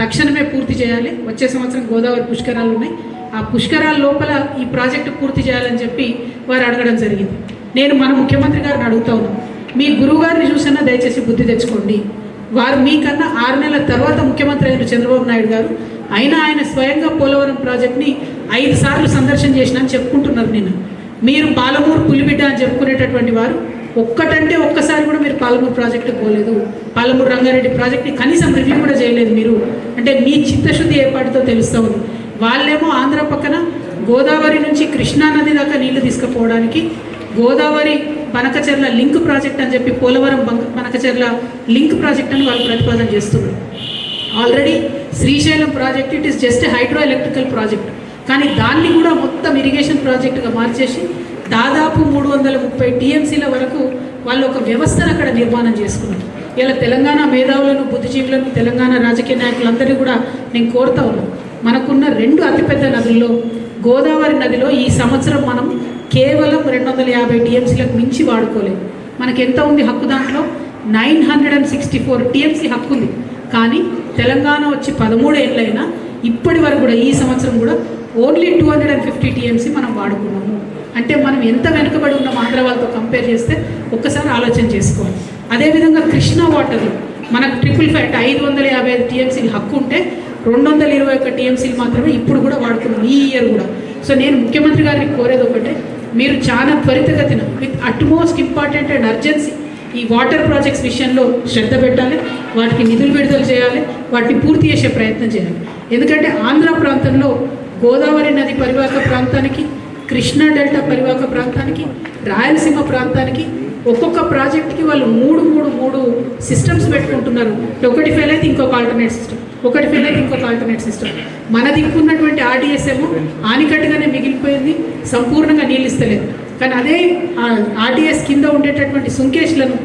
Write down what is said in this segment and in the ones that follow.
తక్షణమే పూర్తి చేయాలి. వచ్చే సంవత్సరం గోదావరి పుష్కరాలు ఉన్నాయి. ఆ పుష్కరాల లోపల ఈ ప్రాజెక్టు పూర్తి చేయాలని చెప్పి వారు అడగడం జరిగింది. నేను మన ముఖ్యమంత్రి గారిని అడుగుతా ఉన్నాను, మీ గురువు గారిని చూసినా దయచేసి బుద్ధి తెచ్చుకోండి. వారు మీకన్నా 6 నెలల తర్వాత ముఖ్యమంత్రి అయిన చంద్రబాబు నాయుడు గారు అయినా ఆయన స్వయంగా పోలవరం ప్రాజెక్ట్ని 5 సార్లు సందర్శన చేసినా అని చెప్పుకుంటున్నారు. నేను మీరు పాలమూరు పులిబిడ్డ అని చెప్పుకునేటటువంటి వారు ఒక్కసారి కూడా మీరు పాలమూరు ప్రాజెక్టుకు పోలేదు. పాలమూరు రంగారెడ్డి ప్రాజెక్ట్ని కనీసం రివ్యూ కూడా చేయలేదు మీరు. అంటే మీ చిత్తశుద్ధి ఏర్పాటుతో తెలుస్తూ ఉంది. వాళ్ళేమో ఆంధ్ర పక్కన గోదావరి నుంచి కృష్ణానది దాకా నీళ్లు తీసుకుపోవడానికి గోదావరి బనకచెర్ల లింక్ ప్రాజెక్ట్ అని చెప్పి పోలవరం బనకచెర్ల లింక్ ప్రాజెక్ట్ అని వాళ్ళు ప్రతిపాదన చేస్తున్నారు. Already Srisailam project it is just hydro electrical project, కానీ దాన్ని కూడా మొత్తం ఇరిగేషన్ ప్రాజెక్టుగా మార్చేసి దాదాపు 330 టీఎంసీల వరకు వాళ్ళు ఒక వ్యవస్థను అక్కడ నిర్మాణం చేసుకున్నారు. ఇలా తెలంగాణ మేధావులను, బుద్ధిజీవులను, తెలంగాణ రాజకీయ నాయకులందరినీ కూడా నేను కోరుతా ఉన్నాను, మనకున్న 2 అతిపెద్ద నదుల్లో గోదావరి నదిలో ఈ సంవత్సరం మనం కేవలం 250 టీఎంసీలకు మించి వాడుకోలేదు. మనకి ఎంత ఉంది హక్కు? దాంట్లో 964 టీఎంసీ హక్కు ఉంది. కానీ తెలంగాణ వచ్చి 13 ఏళ్ళైనా ఇప్పటి వరకు కూడా ఈ సంవత్సరం కూడా ఓన్లీ 250 టీఎంసీ మనం వాడుకున్నాము. అంటే మనం ఎంత వెనుకబడి ఉన్నాం ఆంధ్ర వాళ్ళతో కంపేర్ చేస్తే ఒక్కసారి ఆలోచన చేసుకోవాలి. అదేవిధంగా కృష్ణా వాటర్లో మనకు 555 టీఎంసీలు హక్కు ఉంటే 221 టీఎంసీలు మాత్రమే ఇప్పుడు కూడా వాడుతున్నాం, ఈ ఇయర్ కూడా. సో నేను ముఖ్యమంత్రి గారిని కోరేది ఒకటే, మీరు చాలా త్వరితగతిన with utmost important and urgency ఈ వాటర్ ప్రాజెక్ట్స్ విషయంలో శ్రద్ధ పెట్టాలి, వాటికి నిధులు విడుదల చేయాలి, వాటిని పూర్తి చేసే ప్రయత్నం చేయాలి. ఎందుకంటే ఆంధ్ర ప్రాంతంలో గోదావరి నది పరివాహక ప్రాంతానికి, కృష్ణా డెల్టా పరివాహక ప్రాంతానికి, రాయలసీమ ప్రాంతానికి ఒక్కొక్క ప్రాజెక్ట్కి వాళ్ళు మూడు సిస్టమ్స్ పెట్టుకుంటున్నారు. ఒకటి ఫెయిల్ అయితే ఇంకొక ఆల్టర్నేట్ సిస్టమ్, ఒకటి ఫెయిల్ అయితే ఇంకొక ఆల్టర్నేట్ సిస్టమ్. మన దిక్కున్నటువంటి ఆర్డీఎస్ ఏమో ఆనికట్టుగానే మిగిలిపోయింది, సంపూర్ణంగా నీళ్ళు ఇస్తలేదు. కానీ అదే ఆర్డీఎస్ కింద ఉండేటటువంటి సుంకేష్లను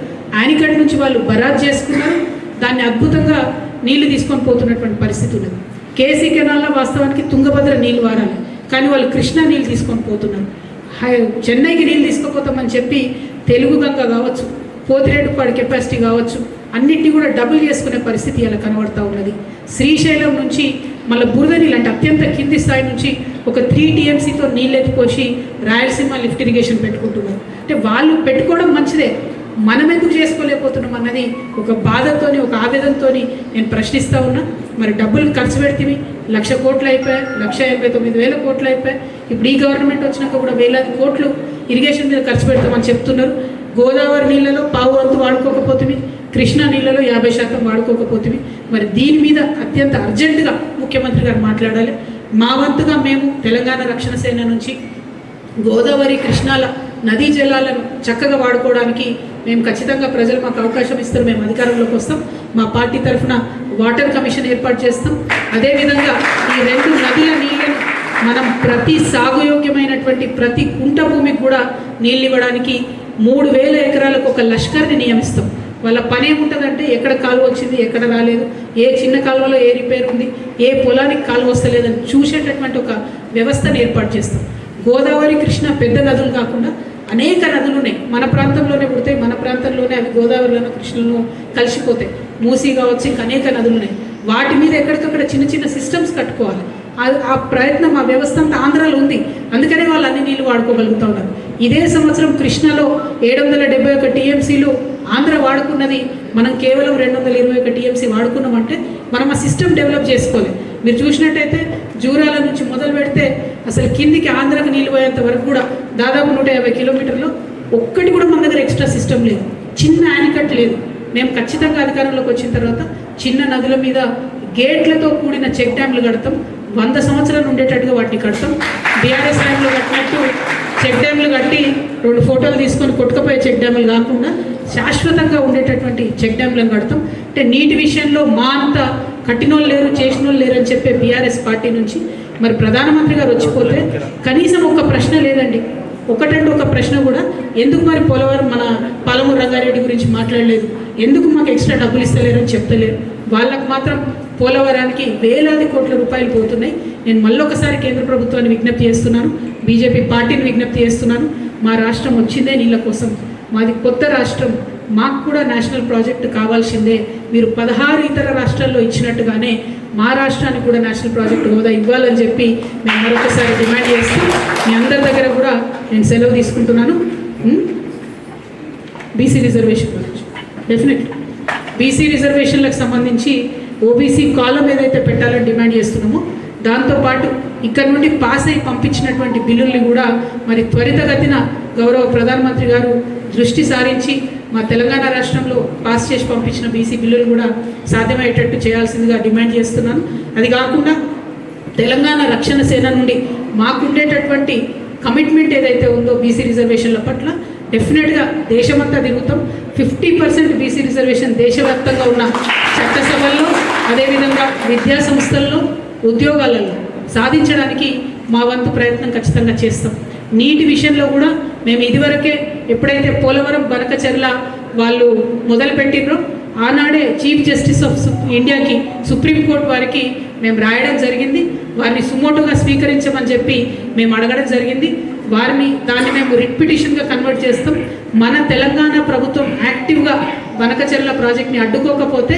ఆనికట్ నుంచి వాళ్ళు బరాజ్ చేసుకున్నారు, దాన్ని అద్భుతంగా నీళ్లు తీసుకొని పోతున్నటువంటి పరిస్థితి ఉన్నది. కేసీ కెనాల్లో వాస్తవానికి తుంగభద్ర నీళ్ళు వారాలి, కానీ వాళ్ళు కృష్ణా నీళ్ళు తీసుకొని పోతున్నారు. చెన్నైకి నీళ్ళు తీసుకుపోతామని చెప్పి తెలుగు గంగ కావచ్చు, పోతిరెడ్డిపాడు కెపాసిటీ కావచ్చు, అన్నింటినీ కూడా డబుల్ చేసుకునే పరిస్థితి ఇలా కనబడుతూ ఉన్నది. శ్రీశైలం నుంచి మళ్ళీ బురద నీళ్ళు అంటే అత్యంత కింది స్థాయి నుంచి ఒక 3 టీఎంసీతో నీళ్ళు ఎత్తిపోసి రాయలసీమ లిఫ్ట్ ఇరిగేషన్ పెట్టుకుంటున్నారు. అంటే వాళ్ళు పెట్టుకోవడం మంచిదే, మనం ఎందుకు చేసుకోలేకపోతున్నాం అన్నది ఒక బాధతోని, ఒక ఆవేదనతో నేను ప్రశ్నిస్తూ ఉన్నా. మరి డబ్బులు ఖర్చు పెడితే 1,00,000 కోట్లు అయిపోయాయి, 1,89,000 కోట్లు అయిపోయాయి. ఇప్పుడు ఈ గవర్నమెంట్ వచ్చినాక కూడా వేలాది కోట్లు ఇరిగేషన్ మీద ఖర్చు పెడతామని చెప్తున్నారు. గోదావరి నీళ్ళలో 1/4 వాడుకోకపోతుంది, కృష్ణా నీళ్ళలో 50% వాడుకోకపోతుంది. మరి దీని మీద అత్యంత అర్జెంటుగా ముఖ్యమంత్రి గారు మాట్లాడాలి. మా వంతుగా మేము తెలంగాణ రక్షణ సేన నుంచి గోదావరి కృష్ణాల నదీ జలాలను చక్కగా వాడుకోవడానికి మేము ఖచ్చితంగా ప్రజలు మాకు అవకాశం ఇస్తారు, మేము అధికారంలోకి వస్తాం. మా పార్టీ తరఫున వాటర్ కమిషన్ ఏర్పాటు చేస్తాం. అదేవిధంగా ఈ 2 నదుల నీళ్ళను మనం ప్రతి సాగుయోగ్యమైనటువంటి ప్రతి కుంట భూమికి కూడా నీళ్ళు ఇవ్వడానికి 3,000 ఎకరాలకు ఒక లష్కర్ని నియమిస్తాం. వాళ్ళ పని ఏముంటుందంటే ఎక్కడ కాలువ వచ్చింది, ఎక్కడ రాలేదు, ఏ చిన్న కాలువలో ఏ రిపేర్ ఉంది, ఏ పొలానికి కాలువ వస్తలేదని చూసేటటువంటి ఒక వ్యవస్థను ఏర్పాటు చేస్తాం. గోదావరి కృష్ణ పెద్ద నదులు కాకుండా అనేక నదులు ఉన్నాయి, మన ప్రాంతంలోనే పుడతాయి, మన ప్రాంతంలోనే అవి గోదావరిలోనూ కృష్ణలో కలిసిపోతాయి. మూసీ కావచ్చు, ఇంకా అనేక నదులు ఉన్నాయి. వాటి మీద ఎక్కడికక్కడ చిన్న చిన్న సిస్టమ్స్ కట్టుకోవాలి. ఆ ప్రయత్నం, ఆ వ్యవస్థ అంతా ఆంధ్రాలో ఉంది, అందుకనే వాళ్ళు అన్ని నీళ్ళు వాడుకోగలుగుతూ ఉన్నారు. ఇదే సంవత్సరం కృష్ణలో 771 టీఎంసీలు ఆంధ్ర వాడుకున్నది, మనం కేవలం 221 టీఎంసీ వాడుకున్నామంటే మనం ఆ సిస్టమ్ డెవలప్ చేసుకోవాలి. మీరు చూసినట్టయితే జూరాల నుంచి మొదలు పెడితే అసలు కిందికి ఆంధ్రకు నీళ్ళు పోయేంత వరకు కూడా దాదాపు 150 కిలోమీటర్లు ఒక్కటి కూడా మన దగ్గర ఎక్స్ట్రా సిస్టమ్ లేదు, చిన్న యానికట్ లేదు. మేము ఖచ్చితంగా అధికారంలోకి వచ్చిన తర్వాత చిన్న నదుల మీద గేట్లతో కూడిన చెక్ డ్యామ్లు కడతాం, 100 సంవత్సరాలు ఉండేటట్టుగా వాటిని కడతాం. బీఆర్ఎస్ టైంలో కట్టినట్టు చెక్ డ్యామ్లు కట్టి 2 ఫోటోలు తీసుకొని కొట్టుకుపోయే చెక్ డ్యామ్లు కాకుండా శాశ్వతంగా ఉండేటటువంటి చెక్ డ్యామ్లను కడతాం. అంటే నీటి విషయంలో మా అంత కట్టినోళ్ళు లేరు, చేసినోళ్ళు లేరు అని చెప్పే బీఆర్ఎస్ పార్టీ నుంచి మరి ప్రధానమంత్రి గారు వచ్చిపోతే కనీసం ఒక ప్రశ్న లేదండి, ఒకటంటే ఒక ప్రశ్న కూడా ఎందుకు మరి పోలవరం మన పాలమూరు రంగారెడ్డి గురించి మాట్లాడలేదు, ఎందుకు మాకు ఎక్స్ట్రా డబ్బులు ఇస్తలేరు అని చెప్తలేరు. వాళ్ళకు మాత్రం పోలవరానికి వేలాది కోట్ల రూపాయలు పోతున్నాయి. నేను మళ్ళొకసారి కేంద్ర ప్రభుత్వాన్ని విజ్ఞప్తి చేస్తున్నాను, బీజేపీ పార్టీని విజ్ఞప్తి చేస్తున్నాను. మా రాష్ట్రం వచ్చిందే నీళ్ళ కోసం, మాది కొత్త రాష్ట్రం, మాకు కూడా నేషనల్ ప్రాజెక్టు కావాల్సిందే. మీరు 16 ఇతర రాష్ట్రాల్లో ఇచ్చినట్టుగానే మా రాష్ట్రానికి కూడా నేషనల్ ప్రాజెక్ట్ హోదా ఇవ్వాలని చెప్పి మేము మరొకసారి డిమాండ్ చేస్తూ మీ అందరి దగ్గర కూడా నేను సెలవు తీసుకుంటున్నాను. బీసీ రిజర్వేషన్ గురించి డెఫినెట్లీ బీసీ రిజర్వేషన్లకు సంబంధించి ఓబీసీ కాలం ఏదైతే పెట్టాలని డిమాండ్ చేస్తున్నామో దాంతోపాటు ఇక్కడ నుండి పాస్ అయి పంపించినటువంటి బిల్లుల్ని కూడా మరి త్వరితగతిన గౌరవ ప్రధానమంత్రి గారు దృష్టి సారించి మా తెలంగాణ రాష్ట్రంలో పాస్ చేసి పంపించిన బీసీ బిల్లులు కూడా సాధ్యమయ్యేటట్టు చేయాల్సిందిగా డిమాండ్ చేస్తున్నాను. అది కాకుండా తెలంగాణ రక్షణ సేన నుండి మాకుండేటటువంటి కమిట్మెంట్ ఏదైతే ఉందో బీసీ రిజర్వేషన్ల పట్ల డెఫినెట్గా దేశమంతా తిరుగుతాం. 50% బీసీ రిజర్వేషన్ దేశవ్యాప్తంగా ఉన్న చట్టసభల్లో అదేవిధంగా విద్యా సంస్థల్లో ఉద్యోగాలలో సాధించడానికి మా వంతు ప్రయత్నం ఖచ్చితంగా చేస్తాం. నీటి విషయంలో కూడా మేము ఇదివరకే ఎప్పుడైతే పోలవరం బనకచెర్ల వాళ్ళు మొదలుపెట్టినో ఆనాడే చీఫ్ జస్టిస్ ఆఫ్ ఇండియాకి సుప్రీంకోర్టు వారికి మేము రాయడం జరిగింది. వారిని సుమోటోగా స్వీకరించమని చెప్పి మేము అడగడం జరిగింది. దాన్ని మేము రిట్ పిటిషన్గా కన్వర్ట్ చేస్తాం. మన తెలంగాణ ప్రభుత్వం యాక్టివ్గా బనకచెర్ల ప్రాజెక్ట్ని అడ్డుకోకపోతే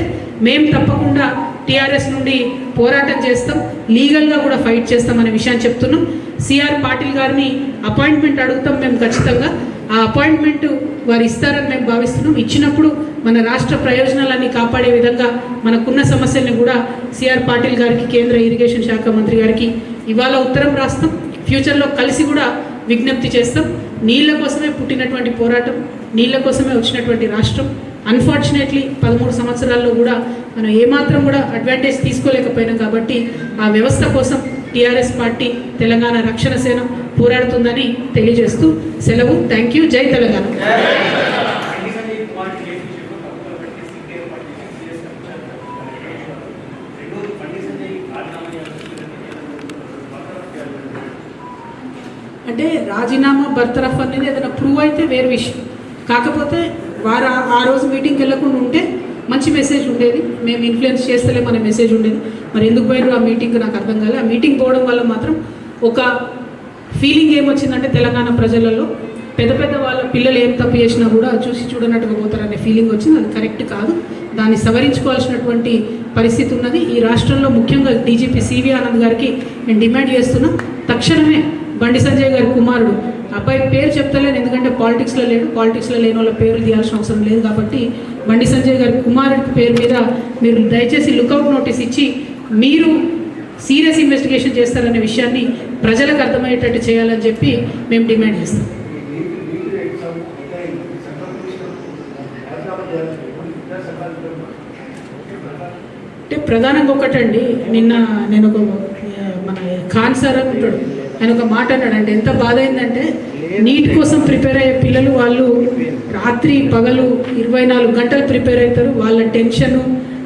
మేము తప్పకుండా టీఆర్ఎస్ నుండి పోరాటం చేస్తాం, లీగల్గా కూడా ఫైట్ చేస్తాం అనే విషయాన్ని చెప్తున్నాం. సిఆర్ పాటిల్ గారిని అపాయింట్మెంట్ అడుగుతాం మేము ఖచ్చితంగా. ఆ అపాయింట్మెంట్ వారు ఇస్తారని మేము భావిస్తున్నాం. ఇచ్చినప్పుడు మన రాష్ట్ర ప్రయోజనాలన్నీ కాపాడే విధంగా మనకున్న సమస్యల్ని కూడా సిఆర్ పాటిల్ గారికి, కేంద్ర ఇరిగేషన్ శాఖ మంత్రి గారికి ఇవాళ ఉత్తరం రాస్తాం. ఫ్యూచర్లో కలిసి కూడా విజ్ఞప్తి చేస్తాం. నీళ్ళ కోసమే పుట్టినటువంటి పోరాటం, నీళ్ళ కోసమే వచ్చినటువంటి రాష్ట్రం. అన్ఫార్చునేట్లీ 13 సంవత్సరాల్లో కూడా మనం ఏమాత్రం కూడా అడ్వాంటేజ్ తీసుకోలేకపోయినాం. కాబట్టి ఆ వ్యవస్థ కోసం టీఆర్ఎస్ పార్టీ తెలంగాణ రక్షణ సేన పోరాడుతుందని తెలియజేస్తూ సెలవు. Thank you. జై తెలంగాణ. అంటే రాజీనామా బర్తరఫ్ అనేది ఏదైనా ప్రూవ్ అయితే వేరే విషయం. కాకపోతే వారు ఆ రోజు మీటింగ్కి వెళ్ళకుండా ఉంటే మంచి మెసేజ్ ఉండేది, మేము ఇన్ఫ్లుయెన్స్ చేస్తలేం అనే మెసేజ్ ఉండేది. మరి ఎందుకు పోయారు ఆ మీటింగ్ నాకు అర్థం కాలేదు. ఆ మీటింగ్ పోవడం వల్ల మాత్రం ఒక ఫీలింగ్ ఏమొచ్చిందంటే తెలంగాణ ప్రజలలో పెద్ద పెద్ద వాళ్ళ పిల్లలు ఏం తప్పు చేసినా కూడా చూసి చూడనట్టుగా పోతారనే ఫీలింగ్ వచ్చింది. అది కరెక్ట్ కాదు. దాన్ని సవరించుకోవాల్సినటువంటి పరిస్థితి ఉన్నది. ఈ రాష్ట్రంలో ముఖ్యంగా డీజీపీ సివి ఆనంద్ గారికి నేను డిమాండ్ చేస్తున్నా, తక్షణమే బండి సంజయ్ గారి కుమారుడు, అబ్బాయి పేరు చెప్తలేను ఎందుకంటే పాలిటిక్స్లో లేడు, పాలిటిక్స్లో లేని వాళ్ళ పేర్లు తీయాల్సిన అవసరం లేదు కాబట్టి బండి సంజయ్ గారి కుమారుడి పేరు మీద మీరు దయచేసి లుకౌట్ నోటీస్ ఇచ్చి మీరు సీరియస్ ఇన్వెస్టిగేషన్ చేస్తారనే విషయాన్ని ప్రజలకు అర్థమయ్యేటట్టు చేయాలని చెప్పి మేము డిమాండ్ చేస్తాం. అంటే ప్రధానంగా ఒకటండి, నిన్న నేను ఒక మన ఖాన్ సార్ ఉంటాడు, ఆయన ఒక మాట అన్నాడు. అంటే ఎంత బాధ అయిందంటే నీట్ కోసం ప్రిపేర్ అయ్యే పిల్లలు వాళ్ళు రాత్రి పగలు 24 గంటలు ప్రిపేర్ అవుతారు. వాళ్ళ టెన్షను,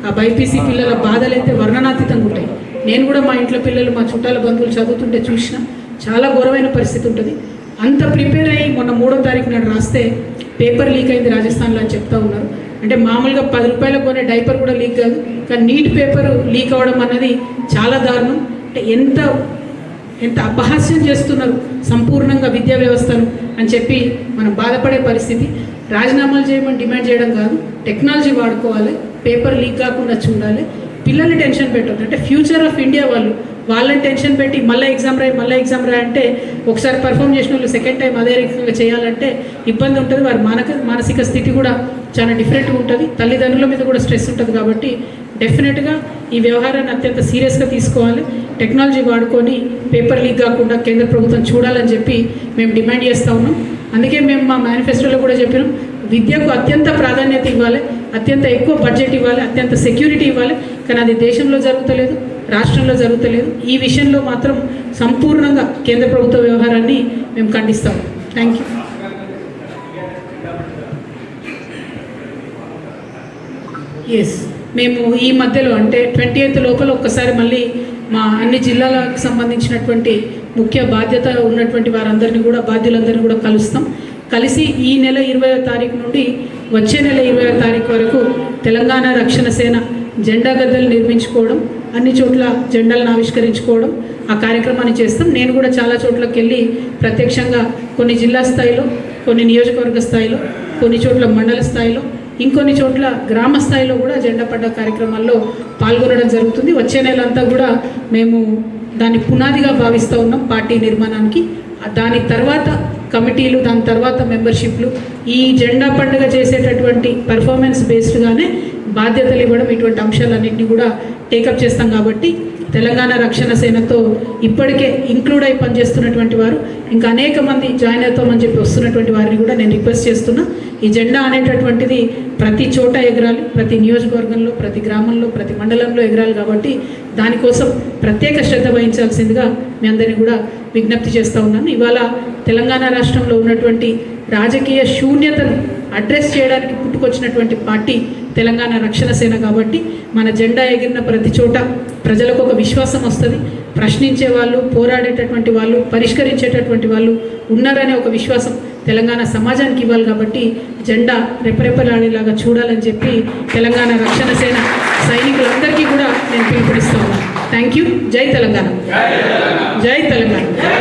ఆ బైపీసీ పిల్లల బాధలు అయితే వర్ణనాతీతంగా ఉంటాయి. నేను కూడా మా ఇంట్లో పిల్లలు మా చుట్టాల బంధువులు చదువుతుంటే చూసిన చాలా ఘోరమైన పరిస్థితి ఉంటుంది. అంత ప్రిపేర్ అయ్యి మొన్న 3వ తారీఖు నాడు రాస్తే పేపర్ లీక్ అయింది రాజస్థాన్లో అని చెప్తా ఉన్నారు. అంటే మామూలుగా 10 రూపాయలకు కొనే డైపర్ కూడా లీక్ కాదు, కానీ నీట్ పేపర్ లీక్ అవ్వడం అన్నది చాలా దారుణం. అంటే ఎంత అపహాస్యం చేస్తున్నారు సంపూర్ణంగా విద్యా వ్యవస్థను అని చెప్పి మనం బాధపడే పరిస్థితి. రాజీనామాలు చేయమని డిమాండ్ చేయడం కాదు, టెక్నాలజీ వాడుకోవాలి, పేపర్ లీక్ కాకుండా చూడాలి, పిల్లల్ని టెన్షన్ పెట్టద్దు. అంటే ఫ్యూచర్ ఆఫ్ ఇండియా వాళ్ళని టెన్షన్ పెట్టి మళ్ళీ ఎగ్జామ్ రాయి అంటే ఒకసారి పర్ఫామ్ చేసిన వాళ్ళు సెకండ్ టైం అదే రకంగా చేయాలంటే ఇబ్బంది ఉంటుంది. వారి మానసిక స్థితి కూడా చాలా డిఫరెంట్గా ఉంటుంది, తల్లిదండ్రుల మీద కూడా స్ట్రెస్ ఉంటుంది. కాబట్టి డెఫినెట్గా ఈ వ్యవహారాన్ని అత్యంత సీరియస్గా తీసుకోవాలి, టెక్నాలజీ వాడుకొని పేపర్ లీక్ కాకుండా కేంద్ర ప్రభుత్వం చూడాలని చెప్పి మేము డిమాండ్ చేస్తూ ఉన్నాం. అందుకే మేము మా మేనిఫెస్టోలో కూడా చెప్పినాం, విద్యకు అత్యంత ప్రాధాన్యత ఇవ్వాలి, అత్యంత ఎక్కువ బడ్జెట్ ఇవ్వాలి, అత్యంత సెక్యూరిటీ ఇవ్వాలి. కానీ అది దేశంలో జరుగుతలేదు, రాష్ట్రంలో జరుగుతలేదు. ఈ విషయంలో మాత్రం సంపూర్ణంగా కేంద్ర ప్రభుత్వ వ్యవహారాన్ని మేము ఖండిస్తాం. Thank you. ఎస్, మేము ఈ మధ్యలో అంటే 28th లోపల ఒక్కసారి మళ్ళీ మా అన్ని జిల్లాలకు సంబంధించినటువంటి ముఖ్య బాధ్యత ఉన్నటువంటి వారందరినీ కూడా బాధ్యులందరినీ కూడా కలుస్తాం. కలిసి ఈ నెల 20వ తారీఖు నుండి వచ్చే నెల 20వ తారీఖు వరకు తెలంగాణ రక్షణ సేన జెండా గద్దెలు నిర్మించుకోవడం, అన్ని చోట్ల జెండాలను ఆవిష్కరించుకోవడం, ఆ కార్యక్రమాన్ని చేస్తాం. నేను కూడా చాలా చోట్లకి వెళ్ళి ప్రత్యక్షంగా కొన్ని జిల్లా స్థాయిలో, కొన్ని నియోజకవర్గ స్థాయిలో, కొన్ని చోట్ల మండల స్థాయిలో, ఇంకొన్ని చోట్ల గ్రామ స్థాయిలో కూడా జెండా పండుగ కార్యక్రమాల్లో పాల్గొనడం జరుగుతుంది. వచ్చే నెలంతా కూడా మేము దాన్ని పునాదిగా భావిస్తూ ఉన్నాం పార్టీ నిర్మాణానికి. దాని తర్వాత కమిటీలు, దాని తర్వాత మెంబర్షిప్లు, ఈ జెండా పండుగ చేసేటటువంటి పర్ఫార్మెన్స్ బేస్డ్గానే బాధ్యతలు ఇవ్వడం, ఇటువంటి అంశాలన్నింటినీ కూడా టేకప్ చేస్తాం. కాబట్టి తెలంగాణ రక్షణ సేనతో ఇప్పటికే ఇంక్లూడ్ అయి పనిచేస్తున్నటువంటి వారు ఇంకా అనేక మంది జాయిన్ అవుతామని చెప్పి వస్తున్నటువంటి వారిని కూడా నేను రిక్వెస్ట్ చేస్తున్నా. ఈ జెండా అనేటటువంటిది ప్రతి చోట ఎగరాలి, ప్రతి నియోజకవర్గంలో, ప్రతి గ్రామంలో, ప్రతి మండలంలో ఎగరాలి. కాబట్టి దానికోసం ప్రత్యేక శ్రద్ధ వహించాల్సిందిగా మీ అందరినీ కూడా విజ్ఞప్తి చేస్తూ ఉన్నాను. ఇవాళ తెలంగాణ రాష్ట్రంలో ఉన్నటువంటి రాజకీయ శూన్యతను అడ్రస్ చేయడానికి పుట్టుకొచ్చినటువంటి పార్టీ తెలంగాణ రక్షణ సేన. కాబట్టి మన జెండా ఎగిరిన ప్రతి చోట ప్రజలకు ఒక విశ్వాసం వస్తుంది. ప్రశ్నించే వాళ్ళు, పోరాడేటటువంటి వాళ్ళు, పరిష్కరించేటటువంటి వాళ్ళు ఉన్నారనే ఒక విశ్వాసం తెలంగాణ సమాజానికి ఇవ్వాలి. కాబట్టి జెండా రెపరెపలాడేలాగా చూడాలని చెప్పి తెలంగాణ రక్షణ సేన సైనికులందరికీ కూడా నేను పిలుపునిస్తా ఉన్నాను. Thank you. జై తెలంగాణ. జై తెలంగాణ.